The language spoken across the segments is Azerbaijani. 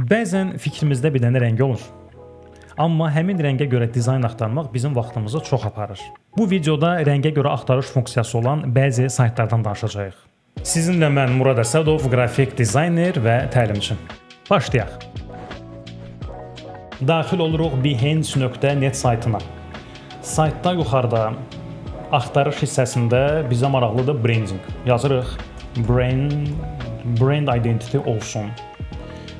Bəzən fikrimizdə bir dənə rəng olur. Amma həmin rəngə görə dizayn axtarmaq bizim vaxtımızı çox aparır. Bu videoda rəngə görə axtarış funksiyası olan bəzi saytlardan danışacağıq. Sizinlə mən Murad Əsədov, qrafik dizayner və təlimçi. Başlayaq. Daxil oluruq behance.net saytına. Saytda yuxarıda axtarış hissəsində bizə maraqlıdır branding. Yazırıq brand identity olsun.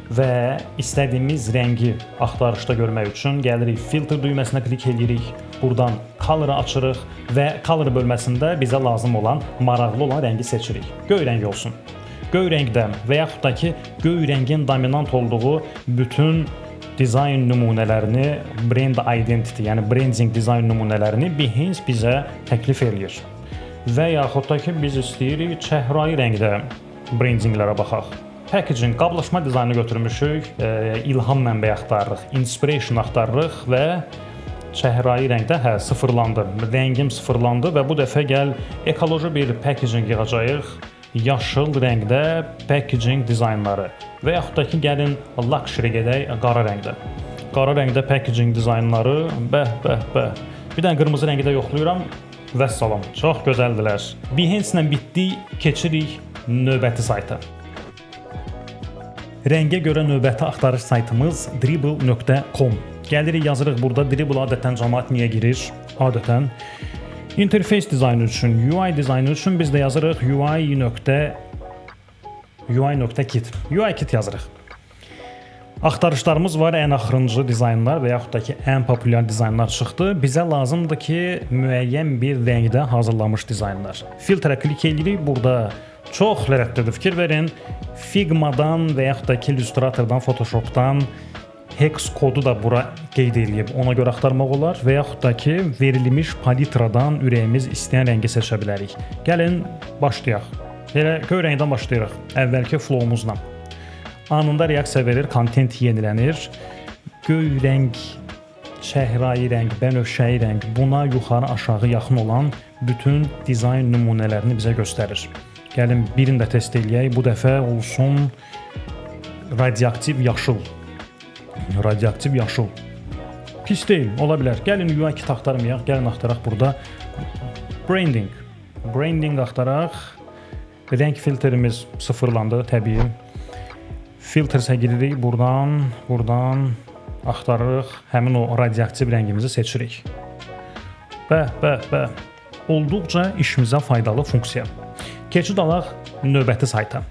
Və istədiyimiz rəngi axtarışda görmək üçün gəlirik filter düyməsinə klik edirik. Buradan color-ı açırıq və color bölməsində bizə lazım olan, maraqlı olan rəngi seçirik. Göy rəngi olsun. Göy rəngdə və yaxud da ki, göy rəngin dominant olduğu bütün dizayn nümunələrini, brand identity, yəni branding dizayn nümunələrini Behance bizə təklif edir. Və yaxud da ki, biz istəyirik çəhrayı rəngdə brandinglərə baxaq. Packaging, qablaşma dizaynı götürmüşük, ilham mənbəyi axtarırıq, inspiration axtarırıq və çəhrayı rəngdə sıfırlandı. Rəngim sıfırlandı və bu dəfə gəl ekoloji bir packaging yığacağıq. Yaşıl rəngdə packaging dizaynları və yaxud da ki, gəlin luxury gedək qara rəngdə. Qara rəngdə packaging dizaynları, Bir dənə qırmızı rəngi də yoxlayıram. Vəssalam, çox gözəldilər. Behance ilə bitdi, keçirik növbəti sayta. Rəngə görə növbəti axtarış saytımız dribble.com. Gəlirik, yazırıq burada. Dribble adətən cəmaət niyə girir? Adətən interface dizaynı üçün, UI dizaynı üçün biz də yazırıq UI.kit. UI-kit yazırıq. Axtarışlarımız var, ən axırıncı dizaynlar və yaxud da ki, ən populyar dizaynlar çıxdı. Bizə lazımdır ki, müəyyən bir rəngdə hazırlanmış dizaynlar. Filtrə klik edirik, burada çox ləhətlidir, fikir verin. Figma-dan və yaxud da ki, Illustrator-dan, Photoshop-dan hex kodu da bura qeyd edilib. Ona görə axtarmaq olar və yaxud da ki, verilmiş palitradan ürəyimiz istəyən rəngi seçə bilərik. Gəlin, başlayaq. Elə göy rəngdən başlayırıq, əvvəlki flow-muzla. Anında reaksiya verir, kontent yenilənir. Göy rəng, çəhrayı rəng, bənövşəyi rəng, buna yuxarı aşağı yaxın olan bütün dizayn nümunələrini bizə göstərir. Gəlin, birini də test eləyək. Bu dəfə olsun radioaktiv yaşıl. Radioaktiv yaşıl. Pis deyil, ola bilər. Gəlin UI-kit axtarmayaq, gəlin axtaraq burada branding. Branding axtaraq. Rəng filtrimiz sıfırlandı, təbii. Filtrsə giririk, buradan axtarırıq, həmin o radioaktiv rəngimizi seçirik. Olduqca işimizə faydalı funksiya. Keçid alaq növbəti sayta.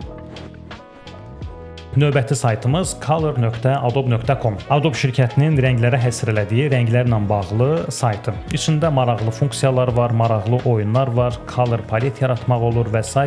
Növbəti saytımız color.adobe.com. Adobe şirkətinin rənglərə həsr elədiyi rənglərlə bağlı saytı. İçində maraqlı funksiyalar var, maraqlı oyunlar var, color palet yaratmaq olur və s.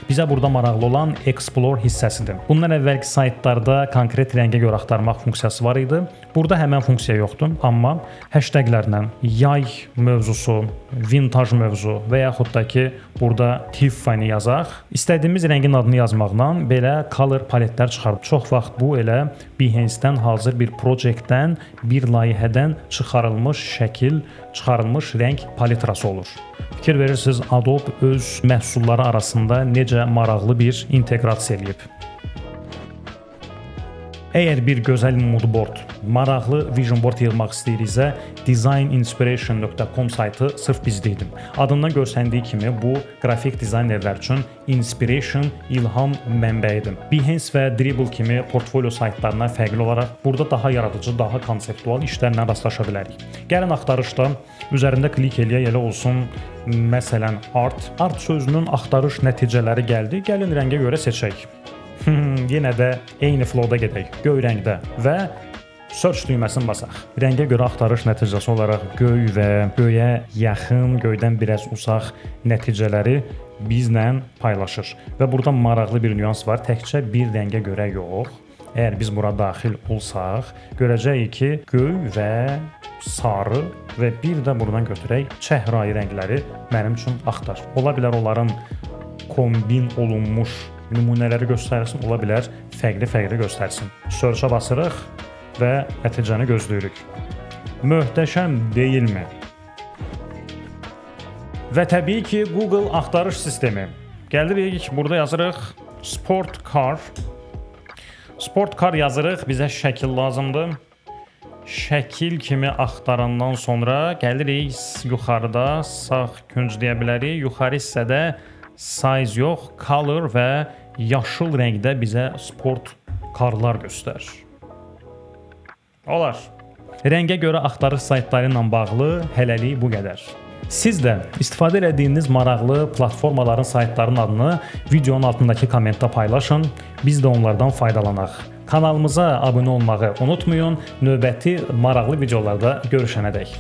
Bizə burada maraqlı olan Explore hissəsidir. Bundan əvvəlki saytlarda konkret rəngə görə axtarmaq funksiyası var idi. Burada həmən funksiya yoxdur, amma hashtaglərlə yay mövzusu, vintage mövzu və yaxud da ki, burada Tiffany yazaq. İstədiyimiz rəngin adını yazmaqla belə color paletlər çıxarır. Çox vaxt bu elə Behance-dən hazır bir proyektdən, bir layihədən çıxarılmış şəkil, çıxarılmış rəng palitrası olur. Fikir verirsiniz, Adobe öz məhsulları arasında necə maraqlı bir inteqrasiya eləyib. Əgər bir gözəl moodboard, maraqlı vision board yığmaq istəyiriksə, designinspiration.com saytı sırf bizdə idi. Adından görsəndiyi kimi bu qrafik dizaynerlər üçün inspiration, ilham mənbəyidir. Behance və Dribble kimi portfolio saytlarına fərqli olaraq burada daha yaradıcı, daha konseptual işlərlə rastlaşa bilərik. Gəlin axtarışda üzərində klik eləyək, elə olsun məsələn art. Art sözünün axtarış nəticələri gəldi. Gəlin rəngə görə seçək. Yenə də eyni flowda gedək, göy rəngdə və search düyməsini basaq. Rəngə görə axtarış nəticəsi olaraq göy və göyə yaxın, göydən biraz uzaq nəticələri bizlə paylaşır. Və burada maraqlı bir nüans var, təkcə bir rəngə görə yox. Əgər biz bura daxil olsaq, görəcəyik ki, göy və sarı və bir də buradan götürək çəhrayı rəngləri mənim üçün axtar. Ola bilər onların kombin olunmuş nümunələri göstərsin, ola bilər fərqli göstərsin. Search-a basırıq və nəticəni gözləyirik. Möhtəşəm deyilmi? Və təbii ki, Google axtarış sistemi. Gəlirik, burada yazırıq sport car. Sport car yazırıq, bizə şəkil lazımdır. Şəkil kimi axtarandan sonra gəlirik yuxarıda sağ künc deyə bilərik. Yuxarı hissədə size yox, color və yaşıl rəngdə bizə sport karlar göstər. Olar. Rəngə görə axtarış saytları ilə bağlı hələlik bu qədər. Siz də istifadə etdiyiniz maraqlı platformaların saytlarının adını videonun altındakı kommentdə paylaşın. Biz də onlardan faydalanaq. Kanalımıza abunə olmağı unutmayın. Növbəti maraqlı videolarda görüşənədək.